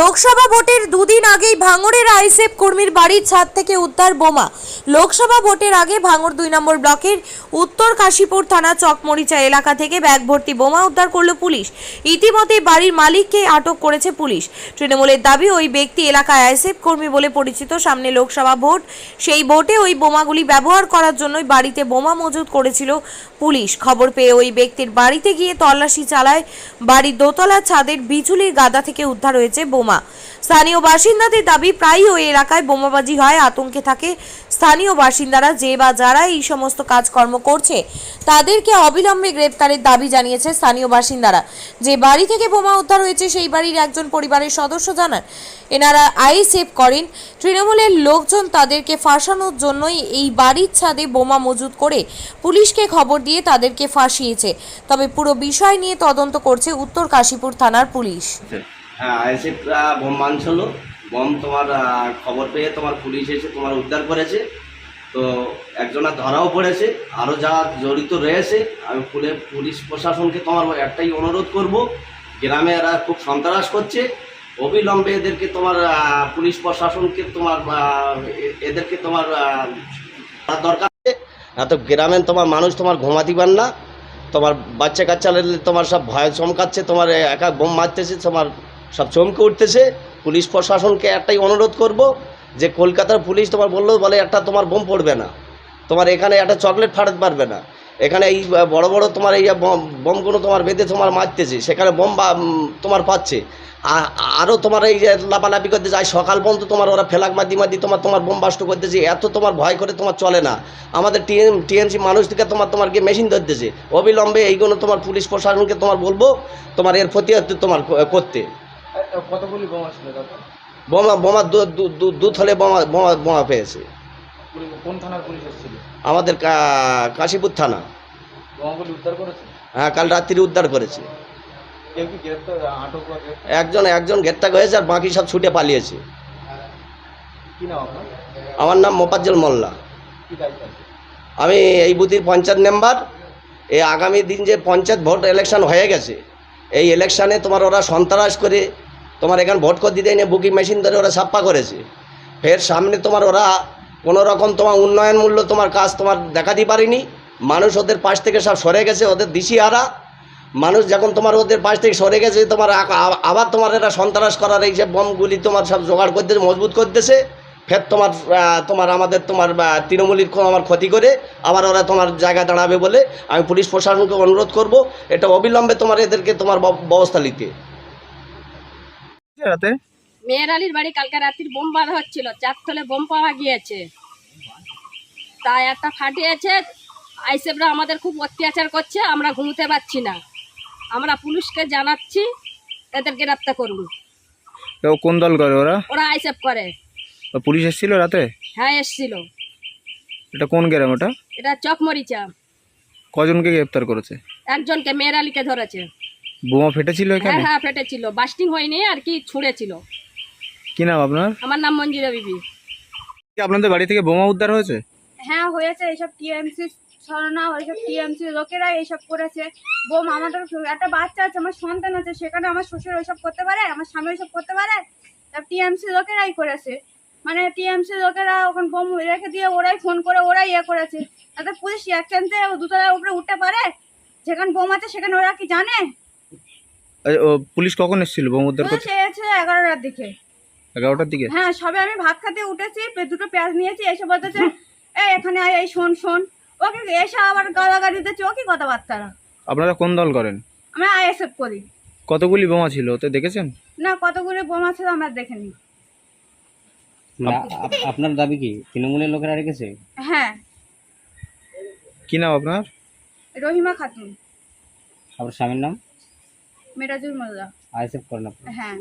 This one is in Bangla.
লোকসভা ভোটের দুদিন আগেই ভাঙড়ের আইএসএফ কর্মীর বাড়ির ছাদ থেকে উদ্ধার বোমা। লোকসভা ভোটের আগে ভাঙড় 2 নম্বর ব্লকের উত্তর কাশীপুর থানা চকমরিচা এলাকা থেকে ব্যাগ ভর্তি বোমা উদ্ধার করল পুলিশ। ইতিমধ্যে বাড়ির মালিককে আটক করেছে পুলিশ। তৃণমূলের দাবি, ওই ব্যক্তি এলাকায় আইএসএফ কর্মী বলে পরিচিত। সামনে লোকসভা ভোট, সেই ভোটে ওই বোমাগুলি ব্যবহার করার জন্যই বাড়িতে বোমা মজুত করেছিল পুলিশ। খবর পেয়ে ওই ব্যক্তির বাড়িতে গিয়ে তল্লাশি চালায়। বাড়ির দোতলার ছাদের বিচুলির গাদা থেকে উদ্ধার হয়েছে বোমা। স্থানীয় বাসিন্দাদের দাবি, প্রায়ই ওই এলাকায় বোমাবাজি হয়, আতঙ্কে থাকে স্থানীয় বাসিন্দারা। যে বা যারা এই সমস্ত কাজকর্ম করছে তাদেরকে অবিলম্বে গ্রেপ্তারের দাবি জানিয়েছে স্থানীয় বাসিন্দারা। যে বাড়ি থেকে বোমা উদ্ধার হয়েছে সেই বাড়ির একজন পরিবারের সদস্য জানান, এনারা আইএসএফ করেন। তৃণমূলের লোকজন তাদেরকে ফাঁসানোর জন্যই এই বাড়ির ছাদে বোমা মজুত করে পুলিশকে খবর দিয়ে তাদেরকে ফাঁসিয়েছে। তবে পুরো বিষয় নিয়ে তদন্ত করছে উত্তর কাশীপুর থানার পুলিশ। হ্যাঁ, আইএসএফরা বোম মানছিল। বোম তোমার খবর পেয়ে তোমার পুলিশ এসে তোমার উদ্ধার করেছে। তো একজনা ধরাও পড়েছে, আরও যা জড়িত রয়েছে। আমি পুলিশ প্রশাসনকে তোমার একটাই অনুরোধ করব, গ্রামে এরা খুব সন্ত্রাস করছে, অবিলম্বে এদেরকে তোমার পুলিশ প্রশাসনকে তোমার এদেরকে তোমার দরকার আছে। না তো গ্রামে তোমার মানুষ তোমার ঘুমাতে পার না, তোমার বাচ্চা কাচ্চা তোমার সব ভয় চমকাচ্ছে, তোমার একা বোম মারতেছে, তোমার সব চমকে উঠতেছে। পুলিশ প্রশাসনকে একটাই অনুরোধ করব যে কলকাতার পুলিশ তোমার বলে একটা তোমার বোম পড়বে না, তোমার এখানে একটা চকলেট ফাটাতে পারবে না। এখানে এই বড় বড় তোমার এই বোমগুলো তোমার বেঁধে তোমার মারতেছে, সেখানে বোম তোমার পাচ্ছে। আরও তোমার এই যে লাপালাপি করতে যায়, সকাল পর্যন্ত তোমার ওরা ফেলাক মাদি তোমার বোম বাস্ট করতেছে। এত তোমার ভয় করে তোমার চলে না। আমাদের টিএমসি মানুষ থেকে তোমার গিয়ে মেশিন ধরতেছে। অবিলম্বে এইগুলো তোমার পুলিশ প্রশাসনকে তোমার বলবো তোমার এর প্রতিহত তোমার করতে। কতগুলি বোমা ছিল দাদা? বোমা দু থলে বোমা পেয়েছে। কোন থানার পুলিশ এসেছিল? আমাদের কাশীপুর থানা। বোমাগুলি উদ্ধার করেছে? হ্যাঁ, কাল রাত্রি উদ্ধার করেছে। কেউ কি গ্রেপ্তার, আটক বা গ্রেপ্তার? একজন গ্রেপ্তার হয়েছে, আর বাকি সব ছুটে পালিয়েছে। কি নাম আপনার? আমার নাম মোফাজ্জল মোল্লা। কি দায়িত্ব আছে? আমি এই বুথের পঞ্চায়েত মেম্বার। এই আগামী দিন যে পঞ্চায়েত ভোট ইলেকশন হয়ে গেছে, এই ইলেকশানে তোমার ওরা সন্ত্রাস করে তোমার এখানে ভোট করে দিতে এনে বুকিং মেশিন ধরে ওরা ছাপ্পা করেছে। ফের সামনে তোমার ওরা কোনো রকম তোমার উন্নয়নমূল্য তোমার কাজ তোমার দেখাতে পারেনি। মানুষ ওদের পাশ থেকে সব সরে গেছে, ওদের দিশিহারা মানুষ যখন তোমার ওদের পাশ থেকে সরে গেছে, তোমার আবার তোমার এরা সন্ত্রাস করার এই যে বমগুলি তোমার সব জোগাড় করতেছে, মজবুত করতেছে। ফের তোমার আমাদের তোমার তৃণমূলীর আমার ক্ষতি করে আবার ওরা তোমার জায়গা দাঁড়াবে বলে আমি পুলিশ প্রশাসনকে অনুরোধ করব এটা অবিলম্বে তোমার এদেরকে তোমার ব্যবস্থা নিতে। রাতে মেয়ের আলীর বাড়ি কালকে রাত্রির বোম বাঁধা হচ্ছিল, 4 তলে বোম পাওয়া গিয়েছে। তাই একটা ফাটিয়েছে। আইসেফরা আমাদের খুব অত্যাচার করছে, আমরা ঘুমোতে পারছি না। আমরা পুলিশকে জানাচ্ছি এদেরকে গ্রেপ্তার করুন। কোন দল করে ওরা? ওরা আইসেফ করে। পুলিশ এসেছিল রাতে? হ্যাঁ, এসছিল। এটা কোন গ্রাম ওটা? এটা চকমরিচা। কজনকে গ্রেপ্তার করেছে? একজনকে, মেয়ের আলীকে ধরেছে। বোমা ফেটেছিল এখানে? হ্যাঁ হ্যাঁ, ফেটেছিল, বাস্টিং হয়নি আর কি, ছুঁড়েছিল। কি নাম আপনার? আমার নাম মঞ্জিরা বিবি। আপনাদের বাড়ি থেকে বোমা উদ্ধার হয়েছে? হ্যাঁ হয়েছে। এইসব টিএমসি ছড়ানো, ওইসব টিএমসি লোকেরা এইসব করেছে। বোম, আমাদের একটা বাচ্চা আছে, আমার সন্তান আছে, সেখানে আমার শ্বশুর ওইসব করতে পারে, আমার স্বামী ওইসব করতে পারে? টিএমসি লোকেরাই করেছে। মানে টিএমসি লোকেরা ওখানে বোম রেখে দিয়ে ওরাই ফোন করে ওরাই ইয়ে করেছে। তাদের পুলিশ একসাথে দুতলার উপরে উঠতে পারে? যেখানে বোম আছে সেখানে ওরা কি জানে? পুলিশ কখন এসেছিল বোম উদ্ধার করতে? সে এসে 11টার দিকে। 11টার দিকে? হ্যাঁ, সবে আমি ভাত খেতে উঠেছি, দুটো পেঁয়াজ নিয়েছি, এসে বলতেছে এখানে আয়, এই শোন। ওকে এসে আবার গালাগালি দিচ্ছে। ও কি কথাবার্তা? আপনারা কোন দল করেন? আমরা আইএসএফ করি। কতগুলি বোমা ছিল ওতে দেখেছেন? না, কতগুলো বোমা ছিল আমরা দেখিনি। আপনার দাবি কি তৃণমূলের লোকেরা রেখেছে? হ্যাঁ। কি নাম আপনার? রহিমা খাতুন। আপনার স্বামীর নাম? মেরাজুল মোল্লা। আইএসএফ করেন আপনি? হ্যাঁ।